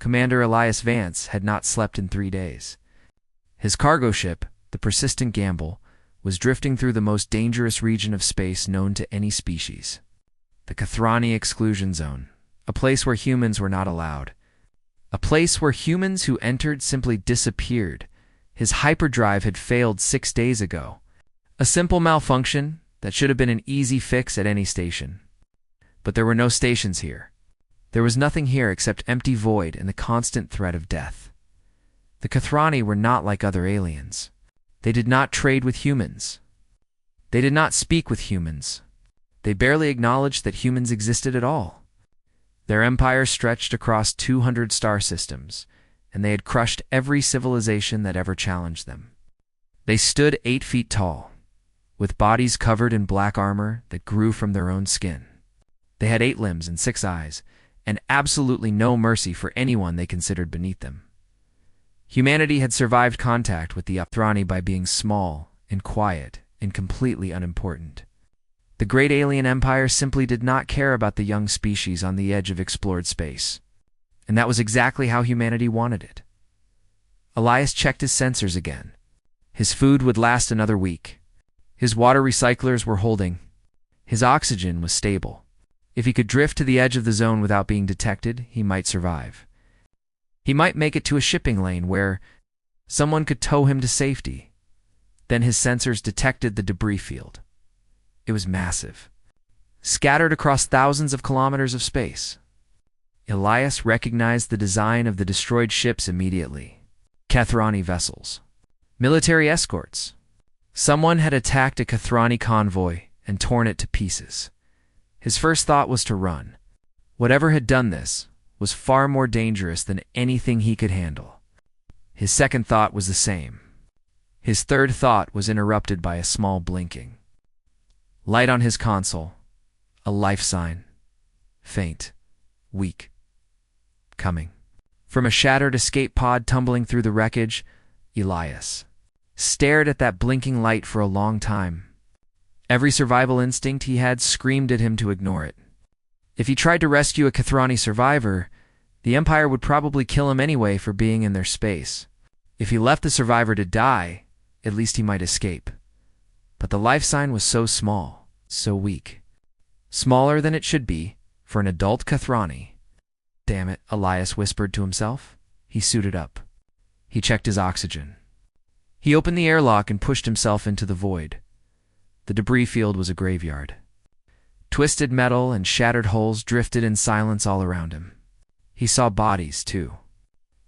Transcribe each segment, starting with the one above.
Commander Elias Vance had not slept in 3 days. His cargo ship, the Persistent Gamble, was drifting through the most dangerous region of space known to any species. The Kathrani Exclusion Zone, a place where humans were not allowed. A place where humans who entered simply disappeared. His hyperdrive had failed 6 days ago. A simple malfunction that should have been an easy fix at any station. But there were no stations here. There was nothing here except empty void and the constant threat of death. The Kathrani were not like other aliens. They did not trade with humans. They did not speak with humans. They barely acknowledged that humans existed at all. Their empire stretched across 200 star systems, and they had crushed every civilization that ever challenged them. They stood 8 feet tall, with bodies covered in black armor that grew from their own skin. They had 8 limbs and 6 eyes, and absolutely no mercy for anyone they considered beneath them. Humanity had survived contact with the Kathrani by being small and quiet and completely unimportant. The great alien empire simply did not care about the young species on the edge of explored space. And that was exactly how humanity wanted it. Elias checked his sensors again. His food would last another week. His water recyclers were holding. His oxygen was stable. If he could drift to the edge of the zone without being detected, he might survive. He might make it to a shipping lane where someone could tow him to safety. Then his sensors detected the debris field. It was massive, scattered across thousands of kilometers of space. Elias recognized the design of the destroyed ships immediately. Kathrani vessels. Military escorts. Someone had attacked a Kathrani convoy and torn it to pieces. His first thought was to run. Whatever had done this was far more dangerous than anything he could handle. His second thought was the same. His third thought was interrupted by a small blinking. Light on his console. A life sign. Faint. Weak. Coming. From a shattered escape pod tumbling through the wreckage, Elias stared at that blinking light for a long time. Every survival instinct he had screamed at him to ignore it. If he tried to rescue a Kathrani survivor, the Empire would probably kill him anyway for being in their space. If he left the survivor to die, at least he might escape. But the life sign was so small, so weak. Smaller than it should be for an adult Kathrani. Damn it, Elias whispered to himself. He suited up. He checked his oxygen. He opened the airlock and pushed himself into the void. The debris field was a graveyard. Twisted metal and shattered hulls drifted in silence all around him. He saw bodies, too.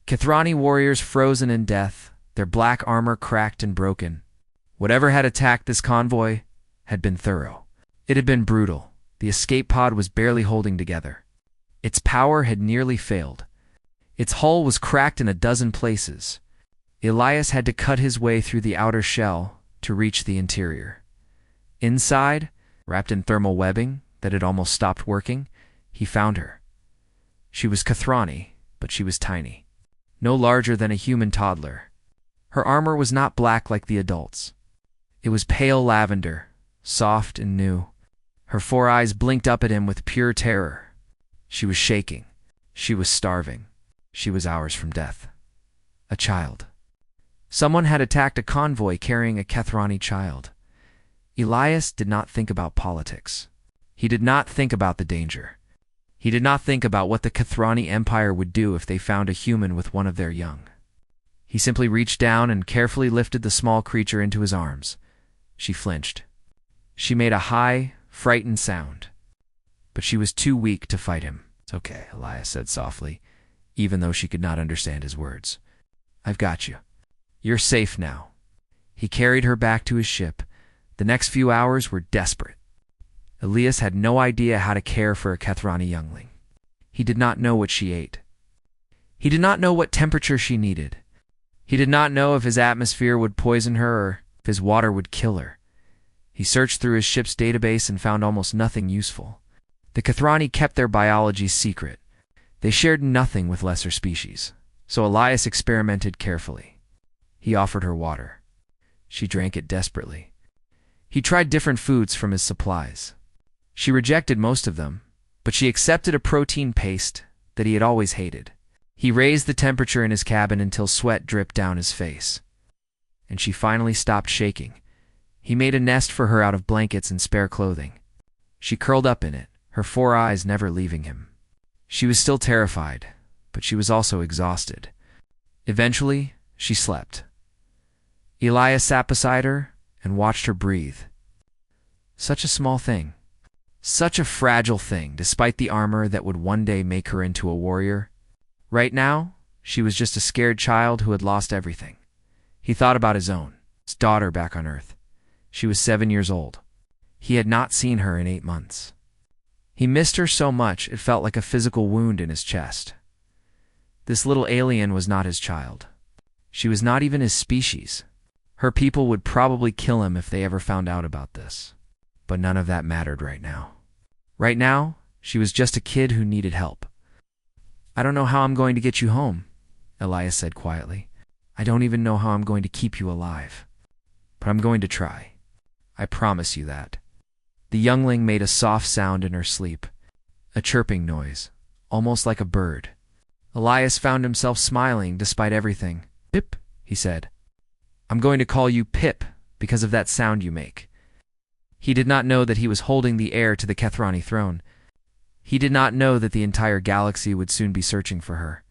Kathrani warriors frozen in death, their black armor cracked and broken. Whatever had attacked this convoy had been thorough. It had been brutal. The escape pod was barely holding together. Its power had nearly failed. Its hull was cracked in a dozen places. Elias had to cut his way through the outer shell to reach the interior. Inside, wrapped in thermal webbing that had almost stopped working, he found her. She was Kathrani, but she was tiny. No larger than a human toddler. Her armor was not black like the adults. It was pale lavender, soft and new. Her 4 eyes blinked up at him with pure terror. She was shaking. She was starving. She was hours from death. A child. Someone had attacked a convoy carrying a Kathrani child. Elias did not think about politics. He did not think about the danger. He did not think about what the Kathrani Empire would do if they found a human with one of their young. He simply reached down and carefully lifted the small creature into his arms. She flinched. She made a high, frightened sound. But she was too weak to fight him. "It's okay," Elias said softly, even though she could not understand his words. "I've got you. You're safe now." He carried her back to his ship. The next few hours were desperate. Elias had no idea how to care for a Kathrani youngling. He did not know what she ate. He did not know what temperature she needed. He did not know if his atmosphere would poison her or if his water would kill her. He searched through his ship's database and found almost nothing useful. The Kathrani kept their biology secret. They shared nothing with lesser species, so Elias experimented carefully. He offered her water. She drank it desperately. He tried different foods from his supplies. She rejected most of them, but she accepted a protein paste that he had always hated. He raised the temperature in his cabin until sweat dripped down his face. And she finally stopped shaking. He made a nest for her out of blankets and spare clothing. She curled up in it, her 4 eyes never leaving him. She was still terrified, but she was also exhausted. Eventually, she slept. Elias sat beside her and watched her breathe. Such a small thing. Such a fragile thing, despite the armor that would one day make her into a warrior. Right now, she was just a scared child who had lost everything. He thought about his daughter back on Earth. She was 7 years old. He had not seen her in 8 months. He missed her so much it felt like a physical wound in his chest. This little alien was not his child. She was not even his species. Her people would probably kill him if they ever found out about this. But none of that mattered right now. Right now, she was just a kid who needed help. "I don't know how I'm going to get you home," Elias said quietly. "I don't even know how I'm going to keep you alive. But I'm going to try. I promise you that." The youngling made a soft sound in her sleep, a chirping noise, almost like a bird. Elias found himself smiling despite everything. "Pip," he said. "I'm going to call you Pip because of that sound you make." He did not know that he was holding the heir to the Kethrani throne. He did not know that the entire galaxy would soon be searching for her.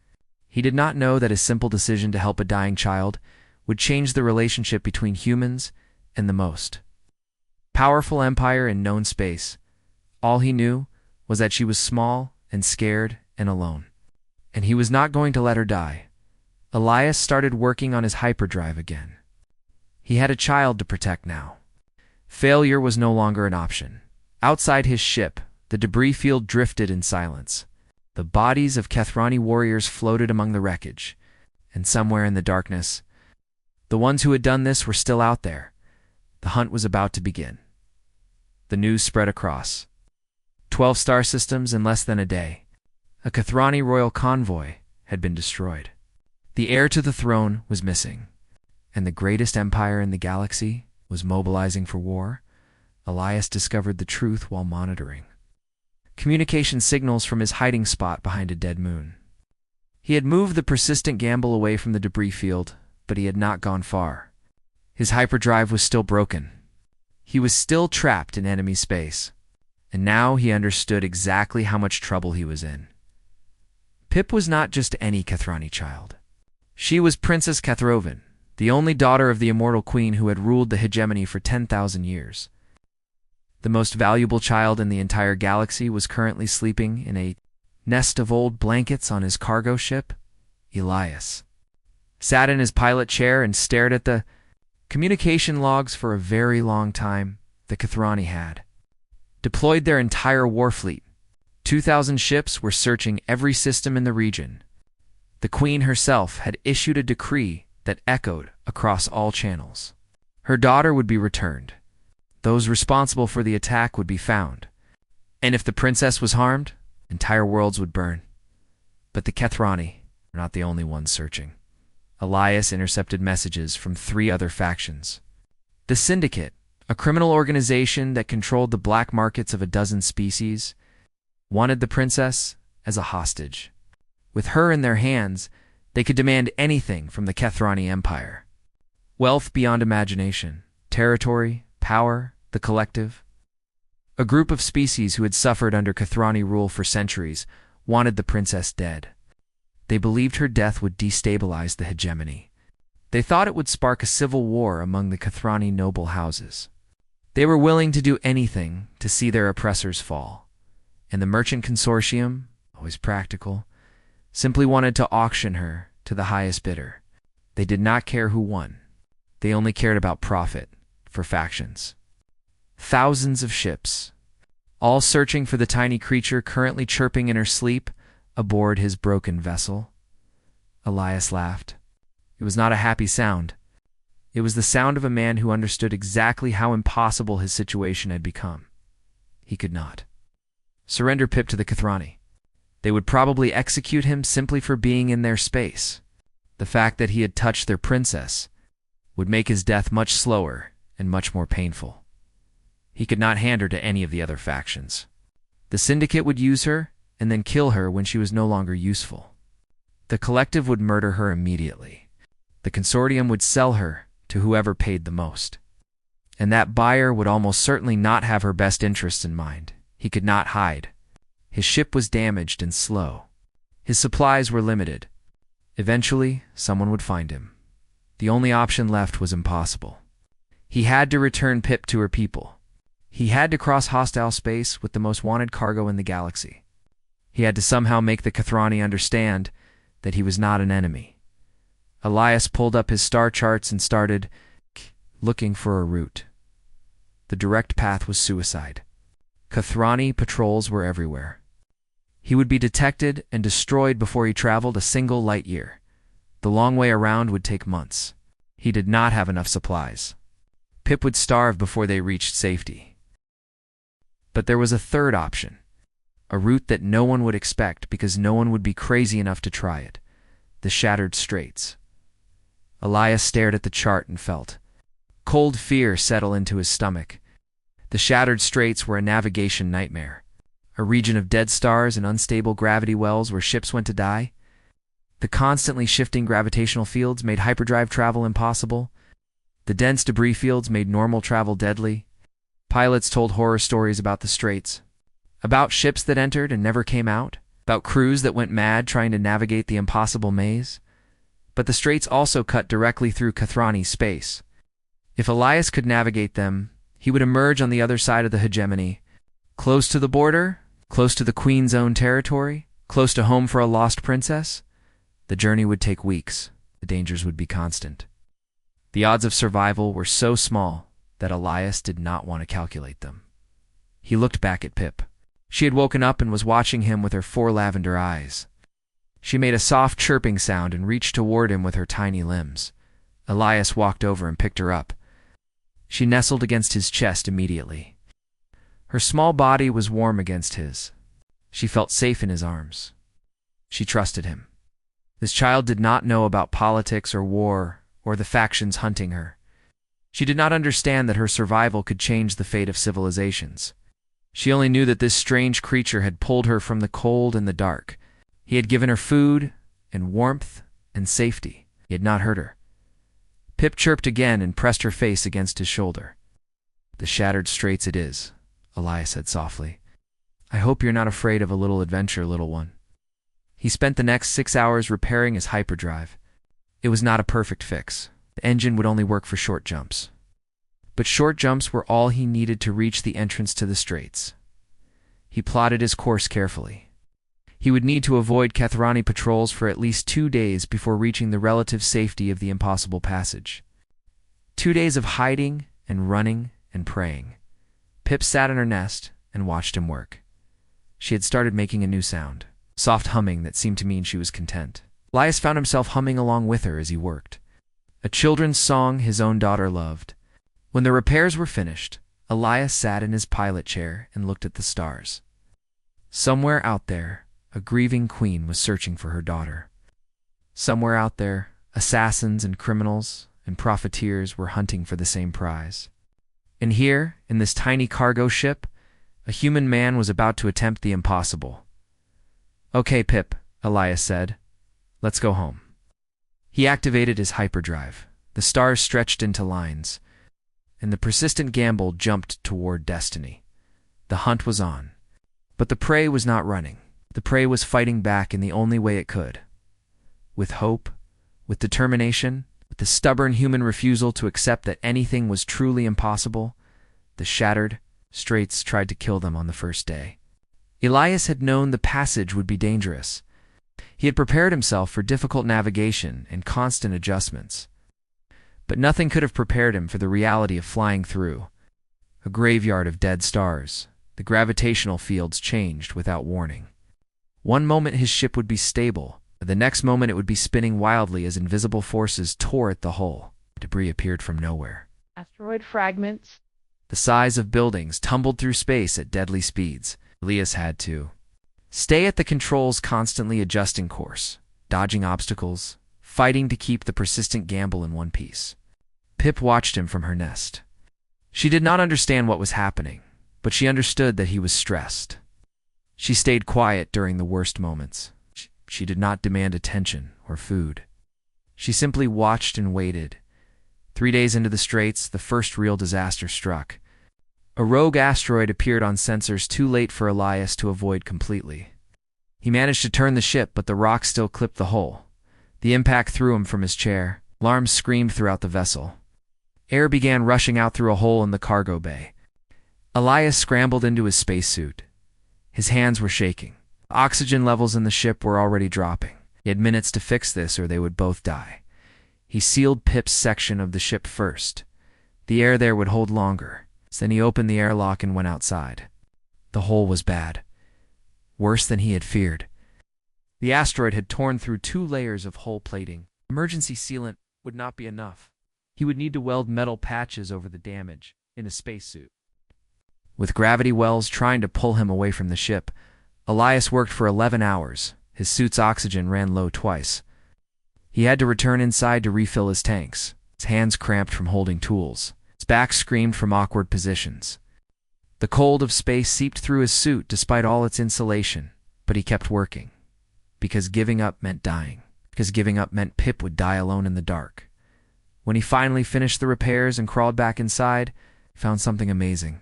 He did not know that a simple decision to help a dying child would change the relationship between humans and the most powerful empire in known space. All he knew was that she was small and scared and alone. And he was not going to let her die. Elias started working on his hyperdrive again. He had a child to protect now. Failure was no longer an option. Outside his ship, the debris field drifted in silence. The bodies of Kethrani warriors floated among the wreckage, and somewhere in the darkness, the ones who had done this were still out there. The hunt was about to begin. The news spread across 12 star systems in less than a day. A Kethrani royal convoy had been destroyed. The heir to the throne was missing, and the greatest empire in the galaxy was mobilizing for war. Elias discovered the truth while monitoring communication signals from his hiding spot behind a dead moon. He had moved the persistent gamble away from the debris field, but he had not gone far. His hyperdrive was still broken. He was still trapped in enemy space, and now he understood exactly how much trouble he was in. Pip was not just any Kethrani child. She was Princess Kethroven, the only daughter of the immortal queen who had ruled the hegemony for 10,000 years. The most valuable child in the entire galaxy was currently sleeping in a nest of old blankets on his cargo ship. Elias sat in his pilot chair and stared at the communication logs for a very long time. The Kethrani had deployed their entire war fleet. 2,000 ships were searching every system in the region. The queen herself had issued a decree that echoed across all channels. Her daughter would be returned. Those responsible for the attack would be found. And if the princess was harmed, entire worlds would burn. But the Kethrani were not the only ones searching. Elias intercepted messages from 3 other factions. The Syndicate, a criminal organization that controlled the black markets of a dozen species, wanted the princess as a hostage. With her in their hands, they could demand anything from the Kethrani Empire. Wealth beyond imagination, territory, power, the collective. A group of species who had suffered under Kethrani rule for centuries wanted the princess dead. They believed her death would destabilize the hegemony. They thought it would spark a civil war among the Kethrani noble houses. They were willing to do anything to see their oppressors fall. And the Merchant Consortium, always practical, simply wanted to auction her to the highest bidder. They did not care who won. They only cared about profit for factions. Thousands of ships, all searching for the tiny creature currently chirping in her sleep aboard his broken vessel. Elias laughed. It was not a happy sound. It was the sound of a man who understood exactly how impossible his situation had become. He could not surrender Pip to the Kethrani. They would probably execute him simply for being in their space. The fact that he had touched their princess would make his death much slower and much more painful. He could not hand her to any of the other factions. The Syndicate would use her and then kill her when she was no longer useful. The collective would murder her immediately. The consortium would sell her to whoever paid the most. And that buyer would almost certainly not have her best interests in mind. He could not hide. His ship was damaged and slow. His supplies were limited. Eventually, someone would find him. The only option left was impossible. He had to return Pip to her people. He had to cross hostile space with the most wanted cargo in the galaxy. He had to somehow make the Kathrani understand that he was not an enemy. Elias pulled up his star charts and started looking for a route. The direct path was suicide. Kathrani patrols were everywhere. He would be detected and destroyed before he traveled a single light year. The long way around would take months. He did not have enough supplies. Pip would starve before they reached safety. But there was a third option, a route that no one would expect because no one would be crazy enough to try it: the Shattered Straits. Elias stared at the chart and felt cold fear settle into his stomach. The Shattered Straits were a navigation nightmare, a region of dead stars and unstable gravity wells where ships went to die. The constantly shifting gravitational fields made hyperdrive travel impossible. The dense debris fields made normal travel deadly. Pilots told horror stories about the straits, about ships that entered and never came out, about crews that went mad trying to navigate the impossible maze. But the straits also cut directly through Kathrani's space. If Elias could navigate them, he would emerge on the other side of the hegemony, close to the border, close to the Queen's own territory, close to home for a lost princess. The journey would take weeks. The dangers would be constant. The odds of survival were so small that Elias did not want to calculate them. He looked back at Pip. She had woken up and was watching him with her 4 lavender eyes. She made a soft chirping sound and reached toward him with her tiny limbs. Elias walked over and picked her up. She nestled against his chest immediately. Her small body was warm against his. She felt safe in his arms. She trusted him. This child did not know about politics or war or the factions hunting her. She did not understand that her survival could change the fate of civilizations. She only knew that this strange creature had pulled her from the cold and the dark. He had given her food and warmth and safety. He had not hurt her. Pip chirped again and pressed her face against his shoulder. "The Shattered Straits it is," Elias said softly. "I hope you're not afraid of a little adventure, little one." He spent the next 6 hours repairing his hyperdrive. It was not a perfect fix. The engine would only work for short jumps. But short jumps were all he needed to reach the entrance to the straits. He plotted his course carefully. He would need to avoid Kathrani patrols for at least 2 days before reaching the relative safety of the impossible passage. 2 days of hiding and running and praying. Pip sat in her nest and watched him work. She had started making a new sound, soft humming that seemed to mean she was content. Elias found himself humming along with her as he worked, a children's song his own daughter loved. When the repairs were finished, Elias sat in his pilot chair and looked at the stars. Somewhere out there, a grieving queen was searching for her daughter. Somewhere out there, assassins and criminals and profiteers were hunting for the same prize. And here, in this tiny cargo ship, a human man was about to attempt the impossible. "Okay, Pip," Elias said. "Let's go home." He activated his hyperdrive. The stars stretched into lines, and the persistent gamble jumped toward destiny. The hunt was on. But the prey was not running. The prey was fighting back in the only way it could. With hope, with determination, with the stubborn human refusal to accept that anything was truly impossible, the Shattered Straits tried to kill them on the first day. Elias had known the passage would be dangerous. He had prepared himself for difficult navigation and constant adjustments. But nothing could have prepared him for the reality of flying through a graveyard of dead stars. The gravitational fields changed without warning. One moment his ship would be stable, the next moment it would be spinning wildly as invisible forces tore at the hull. Debris appeared from nowhere. Asteroid fragments. The size of buildings tumbled through space at deadly speeds. Elias had to stay at the controls, constantly adjusting course, dodging obstacles, fighting to keep the persistent gamble in one piece. Pip watched him from her nest. She did not understand what was happening, but she understood that he was stressed. She stayed quiet during the worst moments. She did not demand attention or food. She simply watched and waited. 3 days into the Straits, the first real disaster struck. A rogue asteroid appeared on sensors too late for Elias to avoid completely. He managed to turn the ship, but the rock still clipped the hull. The impact threw him from his chair. Alarms screamed throughout the vessel. Air began rushing out through a hole in the cargo bay. Elias scrambled into his spacesuit. His hands were shaking. Oxygen levels in the ship were already dropping. He had minutes to fix this or they would both die. He sealed Pip's section of the ship first. The air there would hold longer. Then he opened the airlock and went outside. The hole was bad. Worse than he had feared. The asteroid had torn through 2 layers of hull plating. Emergency sealant would not be enough. He would need to weld metal patches over the damage in a spacesuit. With gravity wells trying to pull him away from the ship, Elias worked for 11 hours. His suit's oxygen ran low twice. He had to return inside to refill his tanks. His hands cramped from holding tools. His back screamed from awkward positions. The cold of space seeped through his suit despite all its insulation, but he kept working. Because giving up meant dying. Because giving up meant Pip would die alone in the dark. When he finally finished the repairs and crawled back inside, he found something amazing.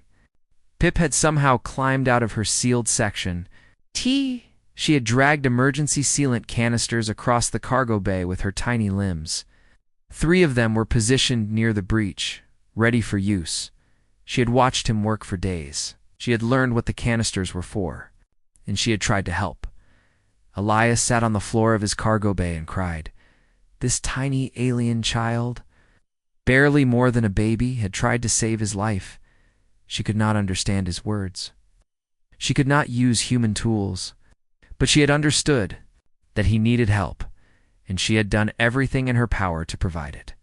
Pip had somehow climbed out of her sealed section. She had dragged emergency sealant canisters across the cargo bay with her tiny limbs. 3 of them were positioned near the breach, ready for use. She had watched him work for days. She had learned what the canisters were for, and she had tried to help. Elias sat on the floor of his cargo bay and cried. This tiny alien child, barely more than a baby, had tried to save his life. She could not understand his words. She could not use human tools, but she had understood that he needed help, and she had done everything in her power to provide it.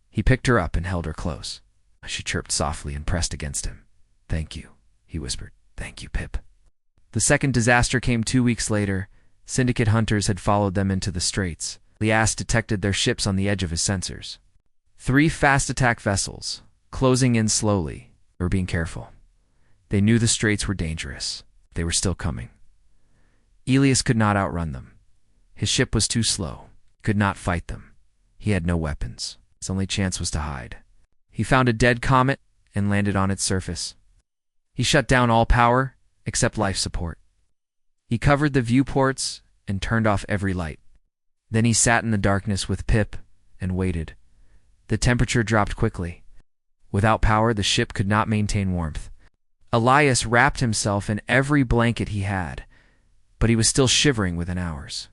He picked her up and held her close. She chirped softly and pressed against him. "Thank you," he whispered. "Thank you, Pip." The second disaster came 2 weeks later. Syndicate hunters had followed them into the Straits. Elias detected their ships on the edge of his sensors. 3 fast attack vessels, closing in slowly. They were being careful. They knew the Straits were dangerous. They were still coming. Elias could not outrun them. His ship was too slow. He could not fight them. He had no weapons. His only chance was to hide. He found a dead comet and landed on its surface. He shut down all power except life support. He covered the viewports and turned off every light. Then he sat in the darkness with Pip and waited. The temperature dropped quickly. Without power, the ship could not maintain warmth. Elias wrapped himself in every blanket he had, but he was still shivering within hours.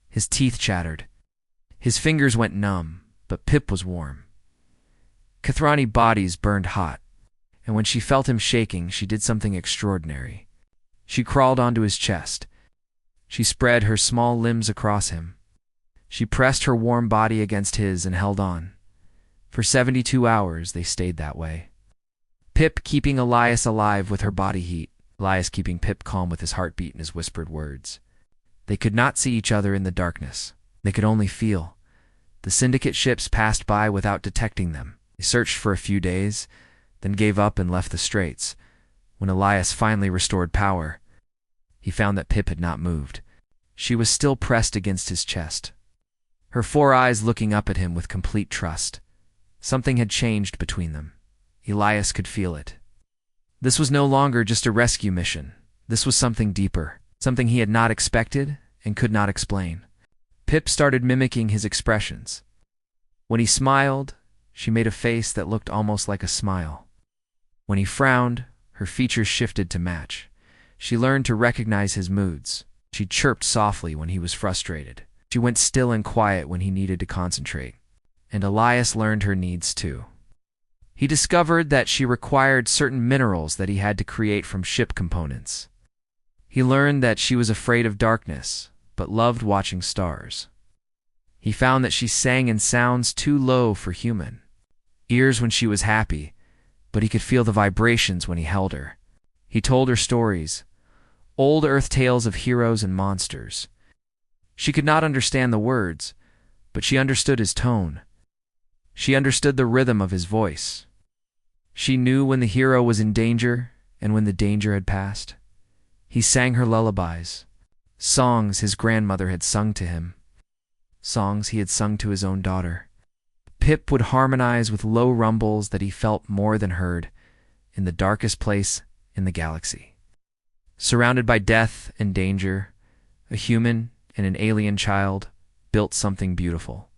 His teeth chattered. His fingers went numb, but Pip was warm. Kathrani bodies burned hot, and when she felt him shaking, she did something extraordinary. She crawled onto his chest. She spread her small limbs across him. She pressed her warm body against his and held on. For 72 hours, they stayed that way. Pip keeping Elias alive with her body heat, Elias keeping Pip calm with his heartbeat and his whispered words. They could not see each other in the darkness. They could only feel. The syndicate ships passed by without detecting them. They searched for a few days, then gave up and left the Straits. When Elias finally restored power, he found that Pip had not moved. She was still pressed against his chest, her 4 eyes looking up at him with complete trust. Something had changed between them. Elias could feel it. This was no longer just a rescue mission. This was something deeper, something he had not expected and could not explain. Pip started mimicking his expressions. When he smiled, she made a face that looked almost like a smile. When he frowned, her features shifted to match. She learned to recognize his moods. She chirped softly when he was frustrated. She went still and quiet when he needed to concentrate. And Elias learned her needs too. He discovered that she required certain minerals that he had to create from ship components. He learned that she was afraid of darkness, but loved watching stars. He found that she sang in sounds too low for human ears when she was happy, but he could feel the vibrations when he held her. He told her stories, old Earth tales of heroes and monsters. She could not understand the words, but she understood his tone. She understood the rhythm of his voice. She knew when the hero was in danger and when the danger had passed. He sang her lullabies, Songs his grandmother had sung to him. Songs he had sung to his own daughter. Pip would harmonize with low rumbles that he felt more than heard in the darkest place in the galaxy. Surrounded by death and danger, a human and an alien child built something beautiful.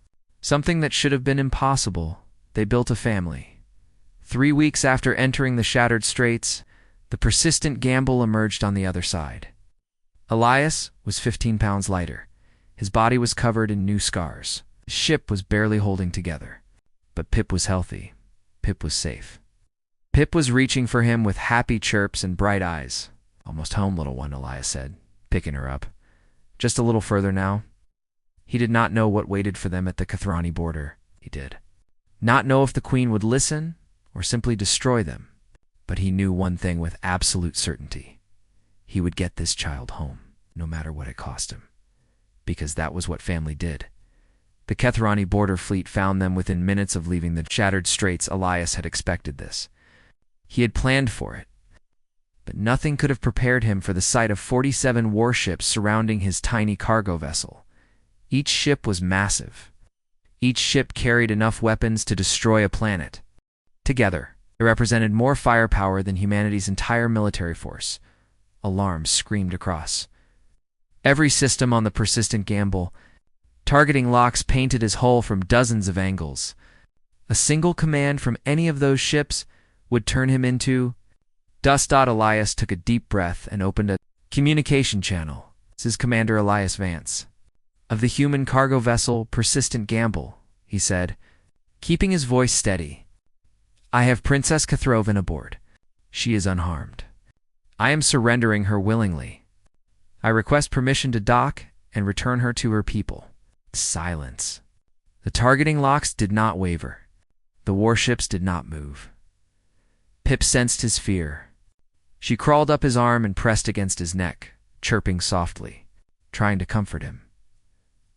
Something that should have been impossible. They built a family. 3 weeks after entering the shattered straits, the persistent Gamble emerged on the other side. Elias was 15 pounds lighter. His body was covered in new scars. His ship was barely holding together. But Pip was healthy. Pip was safe. Pip was reaching for him with happy chirps and bright eyes. "Almost home, little one," Elias said, picking her up. "Just a little further now." He did not know what waited for them at the Kathrani border. He did not know if the Queen would listen or simply destroy them. But he knew one thing with absolute certainty. He would get this child home, no matter what it cost him. Because that was what family did. The Kathrani border fleet found them within minutes of leaving the shattered straits. Elias had expected this. He had planned for it. But nothing could have prepared him for the sight of 47 warships surrounding his tiny cargo vessel. Each ship was massive. Each ship carried enough weapons to destroy a planet. Together, they represented more firepower than humanity's entire military force. Alarms screamed across every system on the persistent Gamble. Targeting locks painted his hull from dozens of angles. A single command from any of those ships would turn him into dust. Elias took a deep breath and opened a communication channel. "This is Commander Elias Vance of the human cargo vessel Persistent Gamble," he said, keeping his voice steady. "I have Princess Kathrovin aboard. She is unharmed. I am surrendering her willingly. I request permission to dock and return her to her people." Silence. The targeting locks did not waver. The warships did not move. Pip sensed his fear. She crawled up his arm and pressed against his neck, chirping softly, trying to comfort him.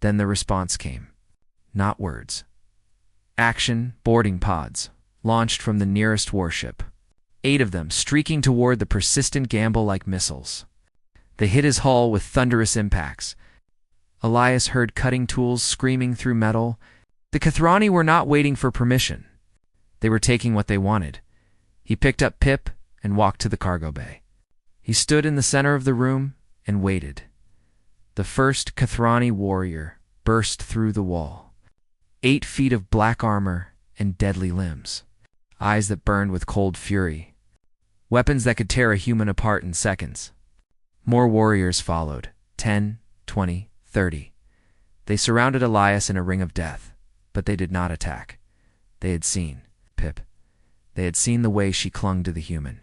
Then the response came. Not words. Action boarding pods launched from the nearest warship. 8 of them streaking toward the persistent Gamble like missiles. They hit his hull with thunderous impacts. Elias heard cutting tools screaming through metal. The Kathrani were not waiting for permission. They were taking what they wanted. He picked up Pip and walked to the cargo bay. He stood in the center of the room and waited. The first Kathrani warrior burst through the wall. 8 feet of black armor and deadly limbs. Eyes that burned with cold fury. Weapons that could tear a human apart in seconds. More warriors followed. 10, 20, 30. They surrounded Elias in a ring of death, but they did not attack. They had seen Pip. They had seen the way she clung to the human.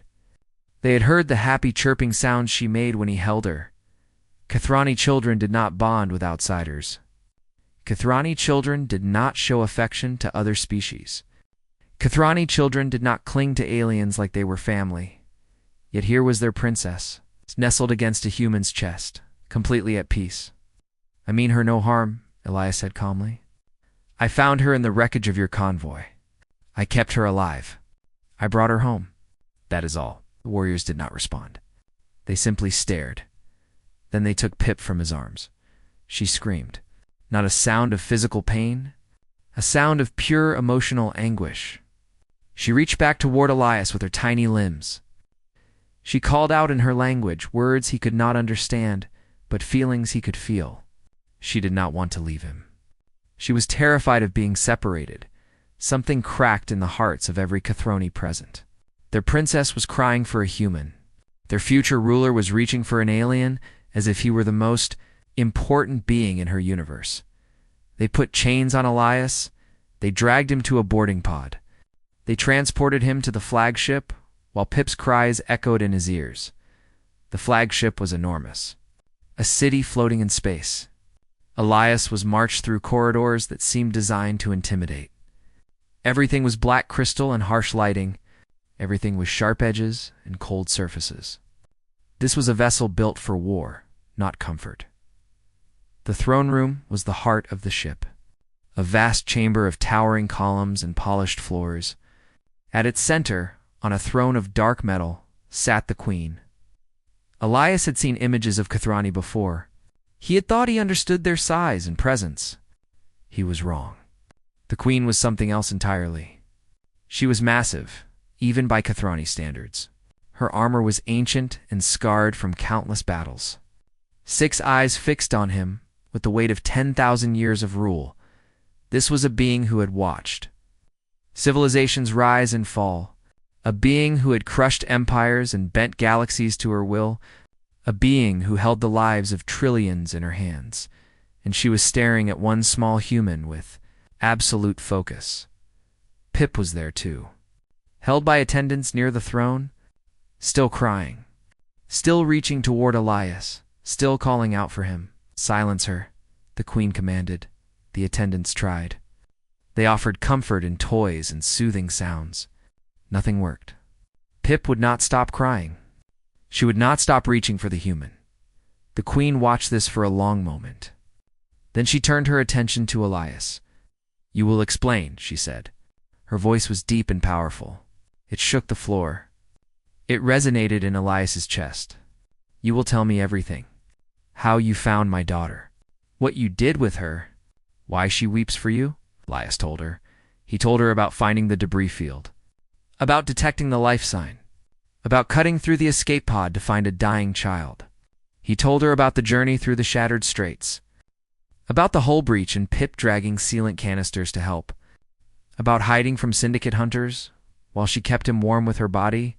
They had heard the happy chirping sounds she made when he held her. Kathrani children did not bond with outsiders. Kathrani children did not show affection to other species. Kathrani children did not cling to aliens like they were family. Yet here was their princess, nestled against a human's chest, completely at peace. "I mean her no harm," Elias said calmly. "I found her in the wreckage of your convoy. I kept her alive. I brought her home. That is all." The warriors did not respond. They simply stared. Then they took Pip from his arms. She screamed. Not a sound of physical pain, a sound of pure emotional anguish. She reached back toward Elias with her tiny limbs. She called out in her language, words he could not understand, but feelings he could feel. She did not want to leave him. She was terrified of being separated. Something cracked in the hearts of every Kathroni present. Their princess was crying for a human. Their future ruler was reaching for an alien as if he were the most important being in her universe. They put chains on Elias. They dragged him to a boarding pod. They transported him to the flagship, while Pip's cries echoed in his ears. The flagship was enormous. A city floating in space. Elias was marched through corridors that seemed designed to intimidate. Everything was black crystal and harsh lighting. Everything was sharp edges and cold surfaces. This was a vessel built for war, not comfort. The throne room was the heart of the ship, a vast chamber of towering columns and polished floors. At its center, on a throne of dark metal, sat the queen. Elias had seen images of Kathrani before, He had thought he understood their size and presence. He was wrong. The queen was something else entirely. She was massive, even by Kathrani standards. Her armor was ancient and scarred from countless battles. 6 eyes fixed on him, with the weight of 10,000 years of rule. This was a being who had watched civilizations rise and fall, a being who had crushed empires and bent galaxies to her will, a being who held the lives of trillions in her hands, and she was staring at one small human with absolute focus. Pip was there too, held by attendants near the throne, still crying, still reaching toward Elias, still calling out for him. "Silence her," the queen commanded. The attendants tried. They offered comfort in toys and soothing sounds. Nothing worked. Pip would not stop crying. She would not stop reaching for the human. The queen watched this for a long moment. Then she turned her attention to Elias. "You will explain," she said. Her voice was deep and powerful. It shook the floor. It resonated in Elias's chest. "You will tell me everything. How you found my daughter. What you did with her. Why she weeps for you," Elias told her. He told her about finding the debris field, about detecting the life sign, about cutting through the escape pod to find a dying child. He told her about the journey through the shattered straits, about the hull breach and Pip dragging sealant canisters to help, about hiding from syndicate hunters while she kept him warm with her body.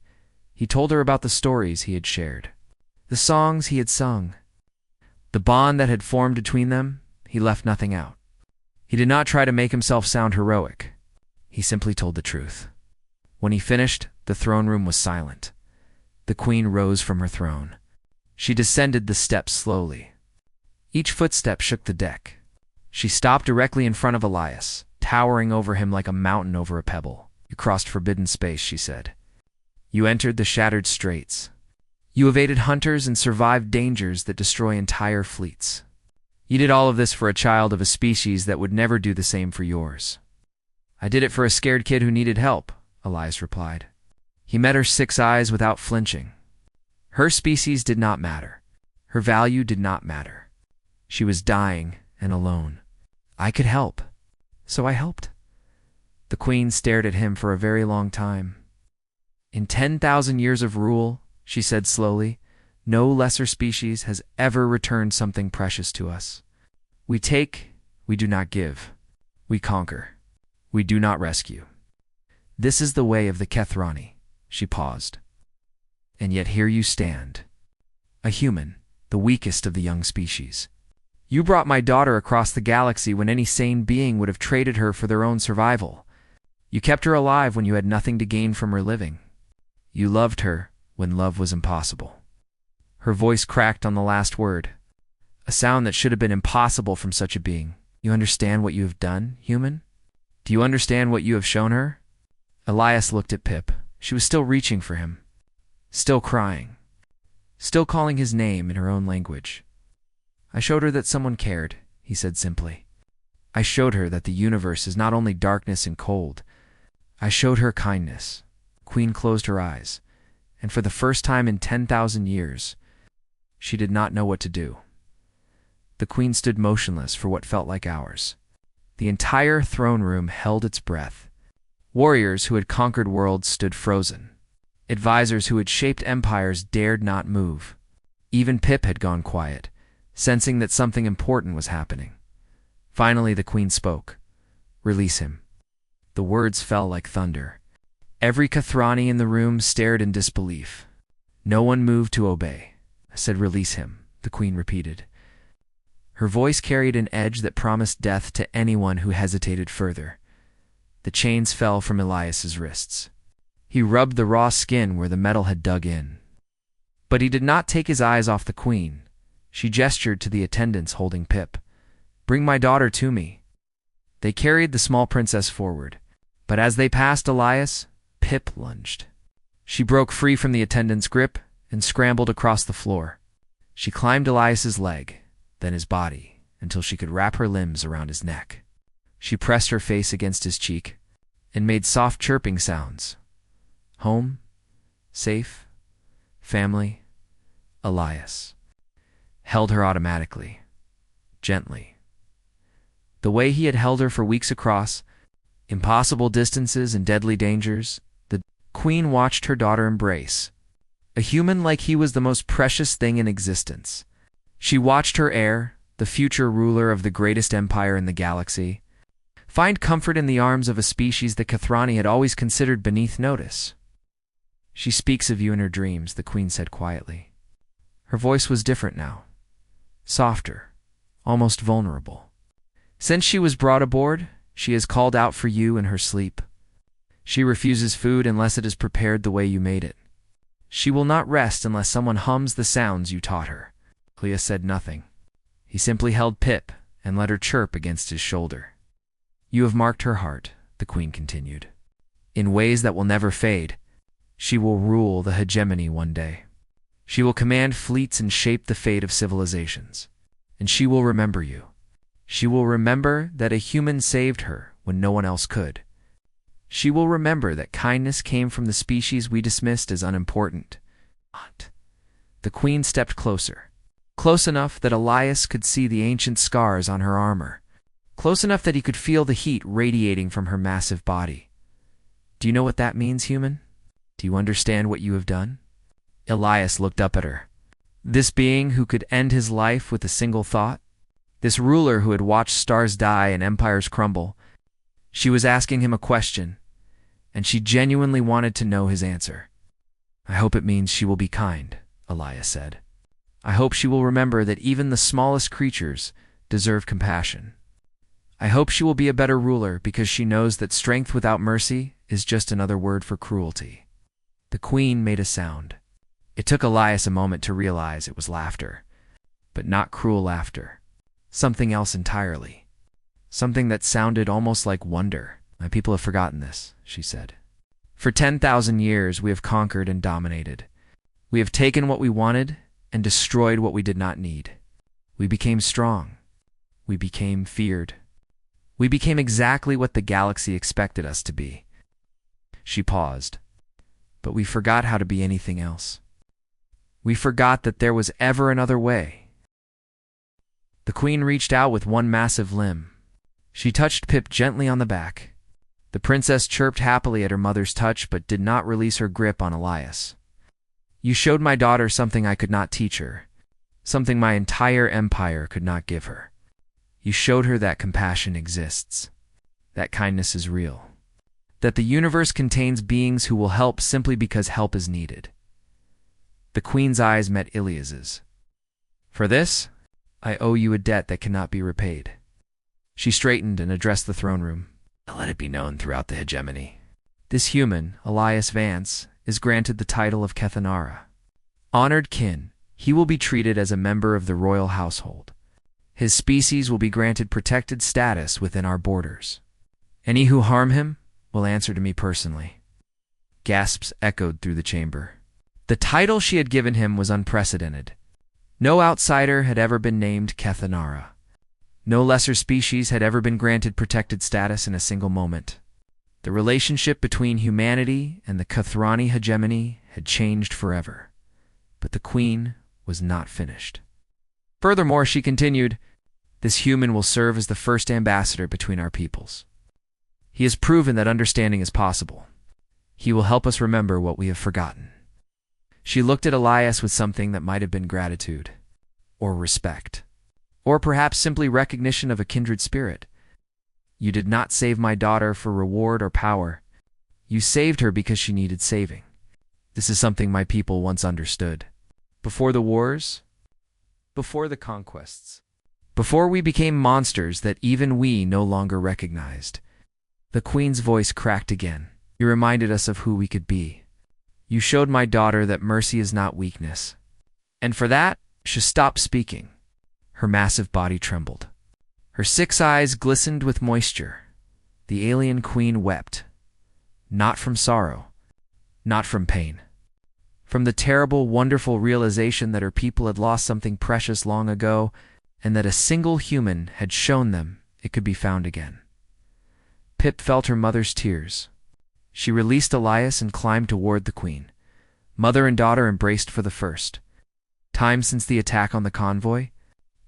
He told her about the stories he had shared, the songs he had sung, the bond that had formed between them. He left nothing out. He did not try to make himself sound heroic. He simply told the truth. When he finished, the throne room was silent. The queen rose from her throne. She descended the steps slowly. Each footstep shook the deck. She stopped directly in front of Elias, towering over him like a mountain over a pebble. "You crossed forbidden space," she said. "You entered the shattered straits. You evaded hunters and survived dangers that destroy entire fleets. You did all of this for a child of a species that would never do the same for yours." "I did it for a scared kid who needed help," Elias replied. He met her 6 eyes without flinching. Her species did not matter. Her value did not matter. She was dying and alone. "I could help, so I helped." The queen stared at him for a very long time. "In 10,000 years of rule," she said slowly, "no lesser species has ever returned something precious to us. We take, we do not give. We conquer, we do not rescue. This is the way of the Kathrani." She paused. "And yet here you stand, a human, the weakest of the young species. You brought my daughter across the galaxy when any sane being would have traded her for their own survival. You kept her alive when you had nothing to gain from her living. You loved her when love was impossible." Her voice cracked on the last word, a sound that should have been impossible from such a being. "You understand what you have done, human? Do you understand what you have shown her?" Elias looked at Pip. She was still reaching for him, still crying, still calling his name in her own language. "I showed her that someone cared," he said simply. "I showed her that the universe is not only darkness and cold. I showed her kindness." Queen closed her eyes, and for the first time in 10,000 years, she did not know what to do. The queen stood motionless for what felt like hours. The entire throne room held its breath. Warriors who had conquered worlds stood frozen. Advisors who had shaped empires dared not move. Even Pip had gone quiet, sensing that something important was happening. Finally, the queen spoke. "Release him." The words fell like thunder. Every Kathrani in the room stared in disbelief. No one moved to obey. "I said release him," the queen repeated. Her voice carried an edge that promised death to anyone who hesitated further. The chains fell from Elias's wrists. He rubbed the raw skin where the metal had dug in. But he did not take his eyes off the queen. She gestured to the attendants holding Pip. "Bring my daughter to me." They carried the small princess forward, but as they passed Elias, Pip lunged. She broke free from the attendant's grip and scrambled across the floor. She climbed Elias's leg, then his body, until she could wrap her limbs around his neck. She pressed her face against his cheek and made soft chirping sounds. Home, safe, family, Elias. Held her automatically. gently. The way he had held her for weeks across impossible distances and deadly dangers, the queen watched her daughter embrace a human like he was the most precious thing in existence. She watched her heir, the future ruler of the greatest empire in the galaxy, find comfort in the arms of a species that Kathrani had always considered beneath notice. "She speaks of you in her dreams," the queen said quietly. Her voice was different now, softer, almost vulnerable. "Since she was brought aboard, she has called out for you in her sleep. She refuses food unless it is prepared the way you made it. She will not rest unless someone hums the sounds you taught her." Clea said nothing. He simply held Pip and let her chirp against his shoulder. "You have marked her heart," the queen continued, "in ways that will never fade. She will rule the hegemony one day. She will command fleets and shape the fate of civilizations. And she will remember you. She will remember that a human saved her when no one else could. She will remember that kindness came from the species we dismissed as unimportant." The queen stepped closer, close enough that Elias could see the ancient scars on her armor, close enough that he could feel the heat radiating from her massive body. "Do you know what that means, human? Do you understand what you have done?" Elias looked up at her. This being who could end his life with a single thought? This ruler who had watched stars die and empires crumble? She was asking him a question, and she genuinely wanted to know his answer. "I hope it means she will be kind," Elias said. "I hope she will remember that even the smallest creatures deserve compassion. I hope she will be a better ruler because she knows that strength without mercy is just another word for cruelty." The queen made a sound. It took Elias a moment to realize it was laughter, but not cruel laughter. Something else entirely. Something that sounded almost like wonder. "My people have forgotten this," she said. "For 10,000 years we have conquered and dominated. We have taken what we wanted and destroyed what we did not need. We became strong. We became feared. We became exactly what the galaxy expected us to be." She paused. "But we forgot how to be anything else. We forgot that there was ever another way." The queen reached out with one massive limb. She touched Pip gently on the back. The princess chirped happily at her mother's touch but did not release her grip on Elias. "You showed my daughter something I could not teach her, something my entire empire could not give her. You showed her that compassion exists, that kindness is real, that the universe contains beings who will help simply because help is needed." The queen's eyes met Ilias's. "For this, I owe you a debt that cannot be repaid." She straightened and addressed the throne room. "Let it be known throughout the hegemony. This human, Elias Vance, is granted the title of Kethanara. Honored kin, he will be treated as a member of the royal household. His species will be granted protected status within our borders. Any who harm him will answer to me personally." Gasps echoed through the chamber. The title she had given him was unprecedented. No outsider had ever been named Kethanara. No lesser species had ever been granted protected status in a single moment. The relationship between humanity and the Kathrani hegemony had changed forever. But the queen was not finished. Furthermore, she continued, "This human will serve as the first ambassador between our peoples. He has proven that understanding is possible. He will help us remember what we have forgotten." She looked at Elias with something that might have been gratitude, or respect, or perhaps simply recognition of a kindred spirit. "You did not save my daughter for reward or power. You saved her because she needed saving. This is something my people once understood. Before the wars, before the conquests, before we became monsters that even we no longer recognized." The queen's voice cracked again. "You reminded us of who we could be. You showed my daughter that mercy is not weakness. And for that, she stopped speaking. Her massive body trembled. Her 6 eyes glistened with moisture. The alien queen wept. Not from sorrow, not from pain. From the terrible, wonderful realization that her people had lost something precious long ago, and that a single human had shown them it could be found again. Pip felt her mother's tears. She released Elias and climbed toward the queen. Mother and daughter embraced for the first time since the attack on the convoy.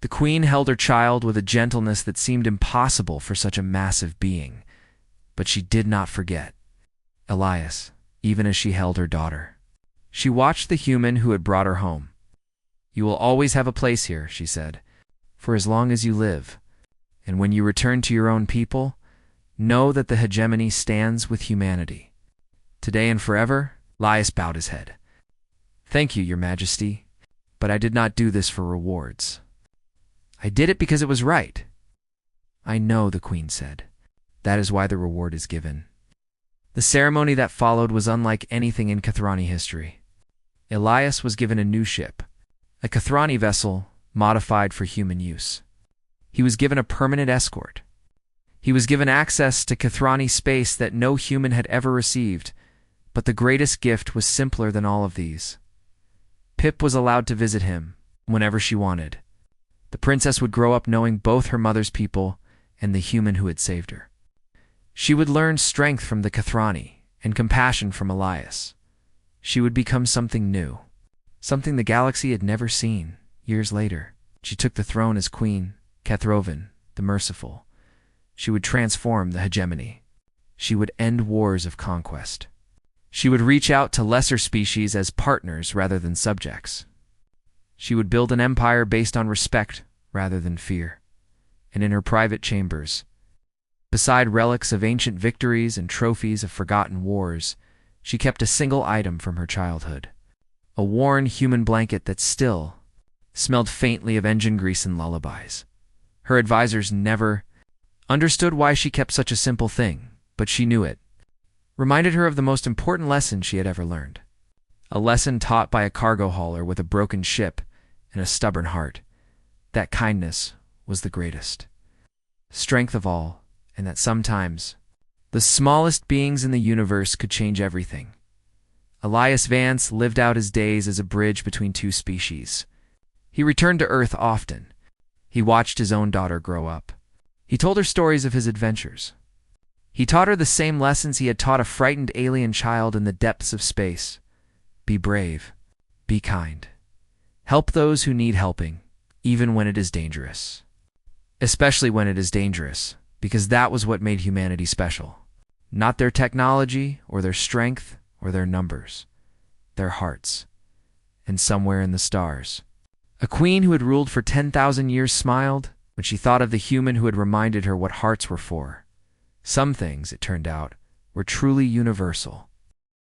The queen held her child with a gentleness that seemed impossible for such a massive being, but she did not forget Elias, even as she held her daughter. She watched the human who had brought her home. "You will always have a place here," she said, "for as long as you live. And when you return to your own people, know that the hegemony stands with humanity." Today and forever, Elias bowed his head. "Thank you, Your Majesty, but I did not do this for rewards. I did it because it was right." "I know," the queen said. "That is why the reward is given." The ceremony that followed was unlike anything in Kathrani history. Elias was given a new ship, a Kathrani vessel modified for human use. He was given a permanent escort. He was given access to Kathrani space that no human had ever received, but the greatest gift was simpler than all of these. Pip was allowed to visit him whenever she wanted. The princess would grow up knowing both her mother's people and the human who had saved her. She would learn strength from the Kathrani and compassion from Elias. She would become something new, something the galaxy had never seen. Years later, she took the throne as Queen Kethrovan, the Merciful. She would transform the hegemony. She would end wars of conquest. She would reach out to lesser species as partners rather than subjects. She would build an empire based on respect rather than fear. And in her private chambers, beside relics of ancient victories and trophies of forgotten wars, she kept a single item from her childhood, a worn human blanket that still smelled faintly of engine grease and lullabies. Her advisors never understood why she kept such a simple thing, but she knew it. Reminded her of the most important lesson she had ever learned. A lesson taught by a cargo hauler with a broken ship and a stubborn heart. That kindness was the greatest strength of all, and that sometimes the smallest beings in the universe could change everything. Elias Vance lived out his days as a bridge between two species. He returned to Earth often. He watched his own daughter grow up. He told her stories of his adventures. He taught her the same lessons he had taught a frightened alien child in the depths of space. Be brave. Be kind. Help those who need helping, even when it is dangerous. Especially when it is dangerous, because that was what made humanity special. Not their technology, or their strength, or their numbers. Their hearts. And somewhere in the stars. A queen who had ruled for 10,000 years smiled when she thought of the human who had reminded her what hearts were for. Some things, it turned out, were truly universal.